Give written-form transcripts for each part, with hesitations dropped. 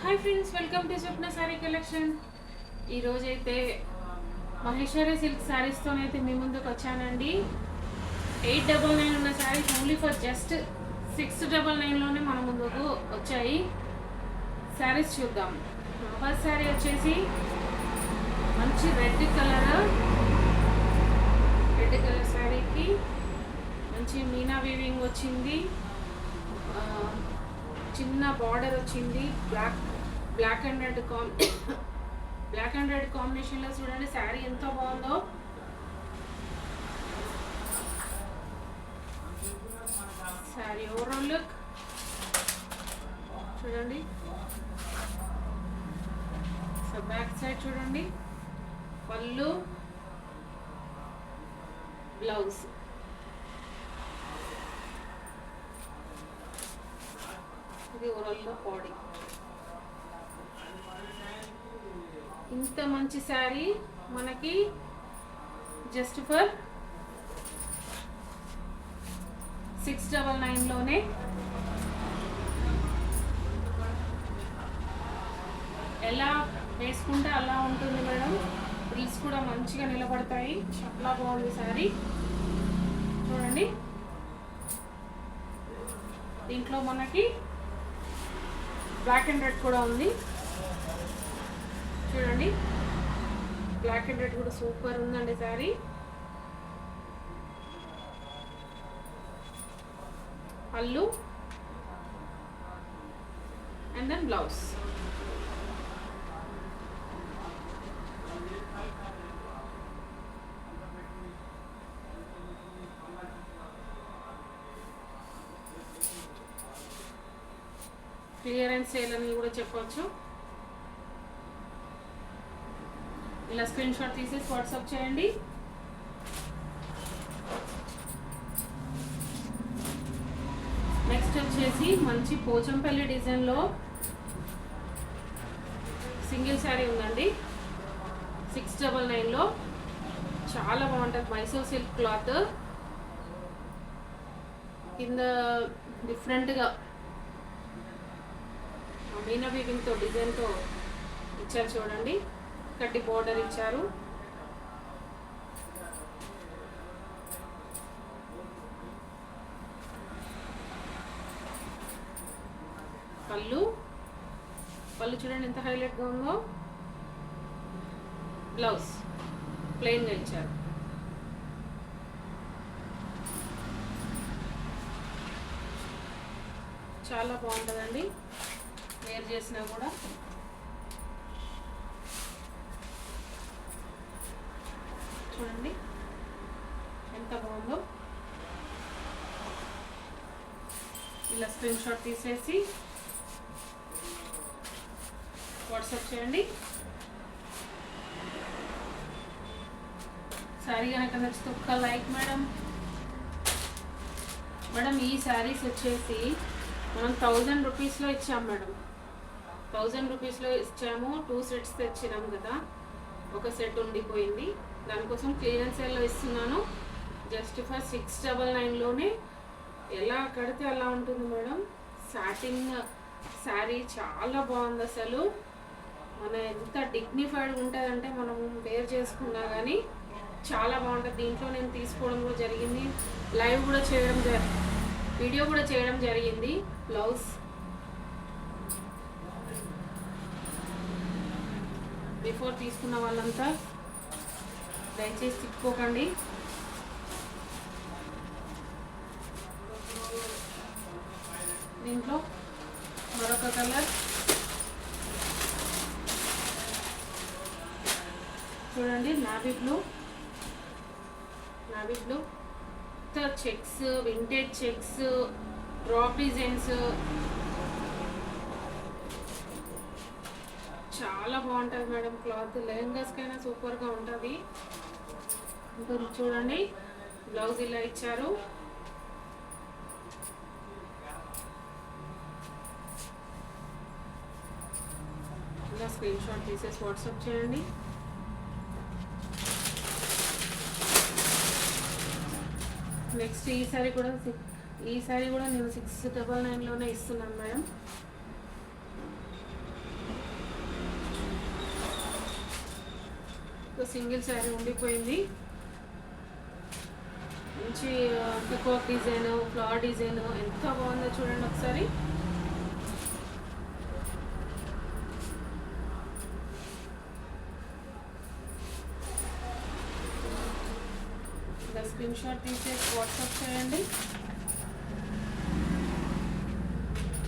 Hi friends, welcome to Swapna sorry collection. ఈరోజైతే Maheshwari silk శారీస్తోనైతే మీ ముందుకు వచ్చానండి. 899 ఉన్న శారీస్ ఓన్లీ ఫర్ జస్ట్ 699లోనే మన ముందుకు వచ్చాయి. శారీస్ చూద్దాం. ఫస్ట్ శారీ వచ్చేసి మంచి రెడ్ కలర్ శారీకి మంచి మీనా వీవింగ్ వచ్చింది. చిన్న బార్డర్ వచ్చింది. బ్లాక్ అండ్ రెడ్ కాంబినేషన్లో చూడండి శారీ ఎంత బాగుందో. శారీ ఓవరాల్ లుక్ చూడండి. సో బ్యాక్ సైడ్ చూడండి, పళ్ళు, బ్లౌజ్. ఇది ఓవరాల్గా బాడీ. ఇంత మంచి శారీ మనకి జస్ట్ ఫర్ 699లోనే. ఎలా వేసుకుంటే అలా ఉంటుంది మేడం. ఫ్రిల్స్ కూడా మంచిగా నిలబడతాయి. చాలా బాగుంది శారీ చూడండి. దీంట్లో మనకి బ్లాక్ అండ్ రెడ్ కూడా ఉంది చూడండి. బ్లాక్ అండ్ రెడ్ కూడా సూపర్ ఉందండి శారీ. పళ్ళు and then blouse. Clearance sale అని కూడా చెప్పవచ్చు. ఇలా స్క్రీన్ షాట్ తీసేసి వాట్సాప్ చేయండి. నెక్స్ట్ వచ్చేసి మంచి పోచంపల్లి డిజైన్లో సింగిల్ శారీ ఉందండి. 699లో చాలా బాగుంటుంది. మైసూర్ సిల్క్ క్లాత్ కింద డిఫరెంట్గా మీనా వీవింగ్తో డిజైన్తో ఇచ్చారు చూడండి. కట్టి బోర్డర్ ఇచ్చారు. పళ్ళు చూడండి ఎంత హైలైట్గా ఉందో. బ్లౌజ్ ప్లెయిన్గా ఇచ్చారు. చాలా బాగుంటుందండి వేర్ చేసినా కూడా. చూడండి ఎంత బాగుందో. ఇలా స్క్రీన్ షాట్ తీసేసి వాట్సాప్ చేయండి. శారీ కనుక నచ్చితే ఒక్క లైక్ మేడం. ఈ శారీస్ వచ్చేసి మనం 1000 రూపీస్లో ఇచ్చాము మేడం. 1000 రూపీస్లో ఇచ్చాము. 2 సెట్స్ తెచ్చినాము కదా, ఒక సెట్ ఉండిపోయింది. దానికోసం క్లియరెన్స్ సేల్లో ఇస్తున్నాను. జస్ట్ ఫర్ 699లోనే. ఎలా కడితే అలా ఉంటుంది మేడం. సాటిన్ శారీ చాలా బాగుంది అసలు. మన ఎంత డిగ్నిఫైడ్గా ఉంటుందంటే మనం వేర్ చేసుకున్నా కానీ చాలా బాగుంటుంది. దీంట్లో నేను తీసుకోవడం కూడా జరిగింది. లైవ్ కూడా చేయడం వీడియో కూడా చేయడం జరిగింది. బ్లౌజ్ బిఫోర్ తీసుకున్న వాళ్ళంతా దయచేసి తిప్పుకోకండి. దీంట్లో మరొక కలర్ చూడండి. Navy blue checks, vintage checks, drop designs చాలా బాగుంటుంది మేడం. క్లాత్ లెహంగాస్కైనా సూపర్గా ఉంటుంది. చూడండి బ్లౌజ్ ఇలా ఇచ్చారు. ఇలా స్క్రీన్ షాట్ తీసేసి వాట్సాప్ చేయండి. నెక్స్ట్ ఈ సారీ కూడా నేను 699లోనే ఇస్తున్నాను మేడం. ఒక సింగిల్ శారీ ఉండిపోయింది. మంచి పికాక్ డిజైన్, ఫ్లవర్ డిజైన్ ఎంత బాగుందో చూడండి ఒకసారి. స్క్రీన్ షాట్ తీసేసి వాట్సాప్ చేయండి.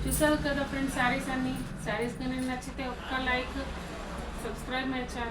చూసారు కదా ఫ్రెండ్స్ శారీస్ అన్నీ. శారీస్ కానీ నచ్చితే ఒక్క లైక్, సబ్స్క్రైబ్ మై ఛానల్.